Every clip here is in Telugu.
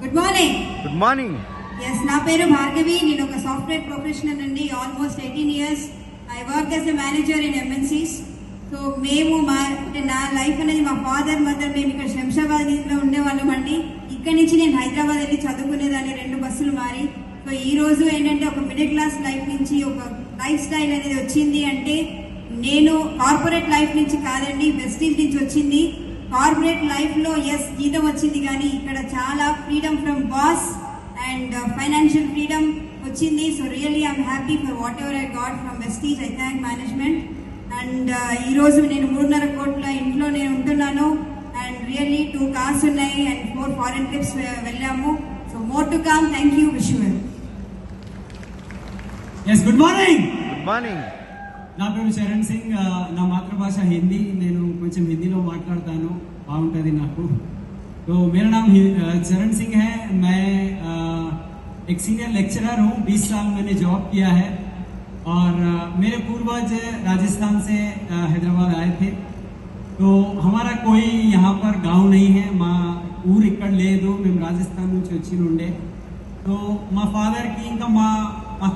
Good morning. Good morning. Yes, నా పేరు భార్గవి. నేను ఒక సాఫ్ట్వేర్ ప్రొఫెషనల్ అండి. Almost 18 years I work as a manager in MNCs. So మేము నా లైఫ్ అనేది మా ఫాదర్ మదర్ మేము ఇక్కడ శంషాబాద్ లో ఉండేవాళ్ళం అండి. ఇక్కడి నుంచి నేను హైదరాబాద్ వెళ్ళి చదువుకునేదాన్ని, 2 బస్సులు మారి. సో ఈ రోజు ఏంటంటే ఒక మిడిల్ క్లాస్ లైఫ్ నుంచి ఒక లైఫ్ స్టైల్ అనేది వచ్చింది అంటే నేను కార్పొరేట్ లైఫ్ నుంచి కాదండి, వెస్టీజ్ నుంచి వచ్చింది. కార్పొరేట్ లైఫ్ లో ఎస్ జీతం వచ్చింది, కానీ ఇక్కడ చాలా freedom from boss and financial freedom వచ్చింది. So really I'm happy for whatever I got from Vestige. I thank management. And ఈ రోజు నేను 3.5 కోట్ల ఇంట్లో నేను ఉంటున్నాను. అండ్ రియల్లీ 2 కార్స్ ఉన్నాయి అండ్ 4 ఫారెన్ ట్రిప్స్ వెళ్ళాము. So more to come. Thank you. Wish you well. Yes, good morning. Good morning. నా పేరు చరణ్ సింగ్. నా మాతృభాష హిందీ. నేను కొంచెం హిందీలో మాట్లాడతాను, బాగుంటుంది నాకు. तो मेरा नाम चरण सिंह है. मैं एक सीनियर लेक्चरर हूँ. 20 साल मैंने जॉब किया है और मेरे पूर्वज राजस्थान से हैदराबाद आए थे. तो हमारा कोई यहाँ पर गांव नहीं है. మా ఊరు ఇక్కడ లేదు, మేము రాజస్థాన్ నుంచి వచ్చి ఉండే. సో మా ఫాదర్కి ఇంకా మా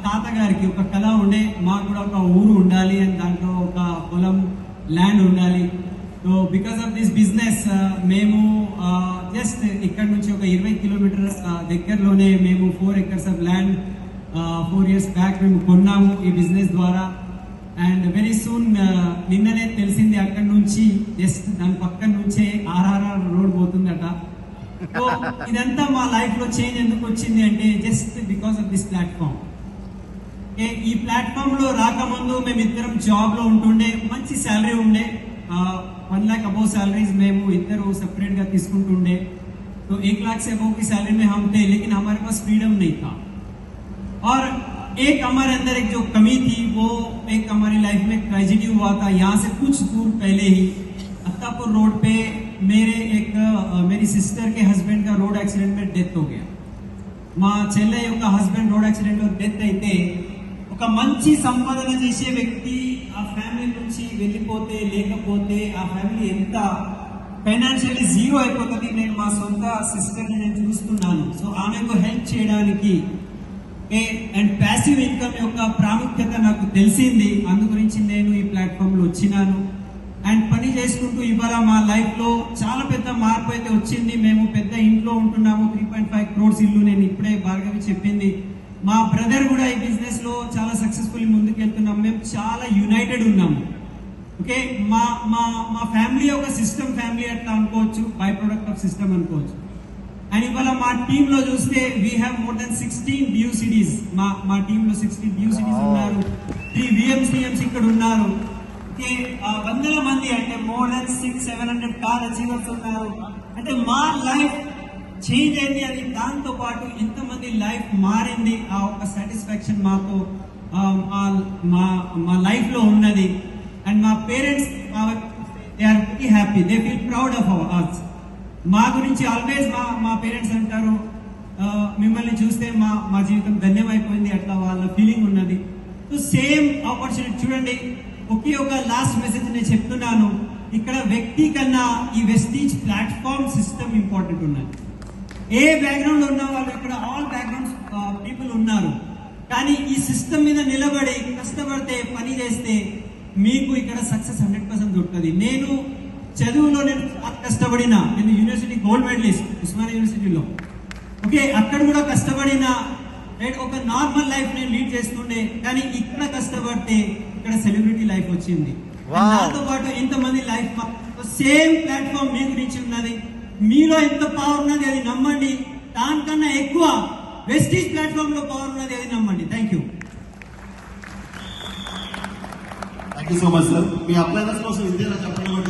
తాతగారికి ఒక కళ ఉండే, మాకు కూడా ఒక ఊరు ఉండాలి అని, దాంట్లో ఒక పొలం ల్యాండ్ ఉండాలి. So because of this business మేము జస్ట్ ఇక్కడ నుంచి ఒక 20 కిలోమీటర్స్ దగ్గరలోనే మేము 4 acres of land 4 years back మేము కొన్నాము ఈ బిజినెస్ ద్వారా. అండ్ వెరీ సూన్ నిన్ననే తెలిసింది అక్కడ నుంచి జస్ట్ దాని పక్కన నుంచే RRR రోడ్ పోతుందట. సో ఇదంతా మా లైఫ్ లో చేంజ్ ఎందుకు వచ్చింది అంటే just because of this platform. ఈ ప్లాట్ఫామ్ లో రాకముందు మేము ఇద్దరం జాబ్ లో ఉంటుండే, మంచి శాలరీ ఉండే, 1 लाख अबव सैलरीज మేము ఇద్దరు सेपरेट గా తీసుకుంటుండే. तो 1 लाख से अबव की सैलरी में हम थे, लेकिन हमारे पास फ्रीडम नहीं था. और एक हमारे अंदर एक जो कमी थी, वो एक हमारी लाइफ में ट्रेजेडी हुआ था. यहाँ से कुछ दूर पहले ही अत्तापुर रोड पे मेरी सिस्टर के हस्बैंड का रोड एक्सीडेंट में डेथ हो गया. మా చెల్లె యొక్క హస్బెండ్ రోడ్ యాక్సిడెంట్ లో డెత్ అయితే ఒక మంచి సంపాదన చేసే వ్యక్తి ఆ ఫ్యామిలీ నుంచి వెళ్ళిపోతే, లేకపోతే ఆ ఫ్యామిలీ ఎంత ఫైనాన్షియల్లీ జీరో అయిపోతుంది. నేను మా సొంత సిస్టర్ని నేను చూస్తున్నాను. సో ఆమెకు హెల్ప్ చేయడానికి అండ్ ప్యాసివ్ ఇన్కమ్ యొక్క ప్రాముఖ్యత నాకు తెలిసింది. అందు గురించి నేను ఈ ప్లాట్ఫామ్ లో వచ్చినాను అండ్ పని చేసుకుంటూ ఇవాళ మా లైఫ్ లో చాలా పెద్ద మార్పు అయితే వచ్చింది. మేము పెద్ద ఇంట్లో ఉంటున్నాము, 3.5 crores ఇల్లు. నేను ఇప్పుడే భార్గవి చెప్పింది, మా బ్రదర్ కూడా ఈ బిజినెస్ లో చాలా సక్సెస్ఫుల్లీ ముందుకు వెళ్తున్నాం. మేము చాలా యునైటెడ్ ఉన్నాము. ఓకే, మా ఫ్యామిలీ ఒక సిస్టమ్ ఫ్యామిలీ అట్లా అనుకోవచ్చు, బై ప్రొడక్ట్ ఆఫ్ సిస్టమ్ అనుకోవచ్చు. అండ్ ఇవాళ మా టీమ్ లో చూస్తే we have more than 16 DUCDs. మా టీమ్ లో 16 DUCDs ఉన్నారు, 3 VMCMs ఇక్కడ ఉన్నారు. వందల మంది అంటే మోర్ దెన్ 600-700 కార్ అచీవర్స్ ఉన్నారు. అంటే మా లైఫ్ చేంజ్ అయింది. అది దాంతో పాటు ఎంతమంది లైఫ్ మారింది, ఆ ఒక సాటిస్ఫాక్షన్ మాకు మా లైఫ్ లో ఉన్నది. అండ్ మా parents they are very happy, they feel proud of us. మా గురించి ఆల్వేస్ మా పేరెంట్స్ అంటారు, మిమ్మల్ని చూస్తే మా జీవితం ధన్యమైపోయింది, అట్లా వాళ్ళ ఫీలింగ్ ఉన్నది. సో సేమ్ ఆపర్చునిటీ చూడండి. ఒకే ఒక లాస్ట్ మెసేజ్ నేను చెప్తున్నాను, ఇక్కడ వ్యక్తి కన్నా ఈ వెస్టీజ్ ప్లాట్ఫామ్ సిస్టమ్ ఇంపార్టెంట్ ఉన్నది. ఏ బ్యాక్గ్రౌండ్ ఉన్న వాళ్ళు ఇక్కడ ఆల్ బ్యాక్గ్రౌండ్స్ పీపుల్ ఉన్నారు, కానీ ఈ సిస్టమ్ మీద నిలబడి కష్టపడితే పని చేస్తే మీకు ఇక్కడ సక్సెస్ 100% దొరుకుతుంది. నేను చదువులో నేను కష్టపడినా, నేను యూనివర్సిటీ గోల్డ్ మెడలిస్ట్ ఉస్మానియా యూనివర్సిటీలో. ఓకే, అక్కడ కూడా కష్టపడినా ఒక నార్మల్ లైఫ్ నేను లీడ్ చేస్తుండే, కానీ ఇక్కడ కష్టపడితే ఇక్కడ సెలబ్రిటీ లైఫ్ వచ్చింది. దాంతో పాటు ఇంతమంది లైఫ్ సేమ్ ప్లాట్ఫామ్ మీ గురించి ఉన్నది. మీలో ఎంత పవర్ ఉన్నది అది నమ్మండి, దానికన్నా ఎక్కువ వెస్టీజ్ ప్లాట్ఫామ్ లో పవర్ ఉన్నది అది నమ్మండి. Thank you. Thank you so much sir. Me upliners కోసం ఇండియాలో చెప్పండి.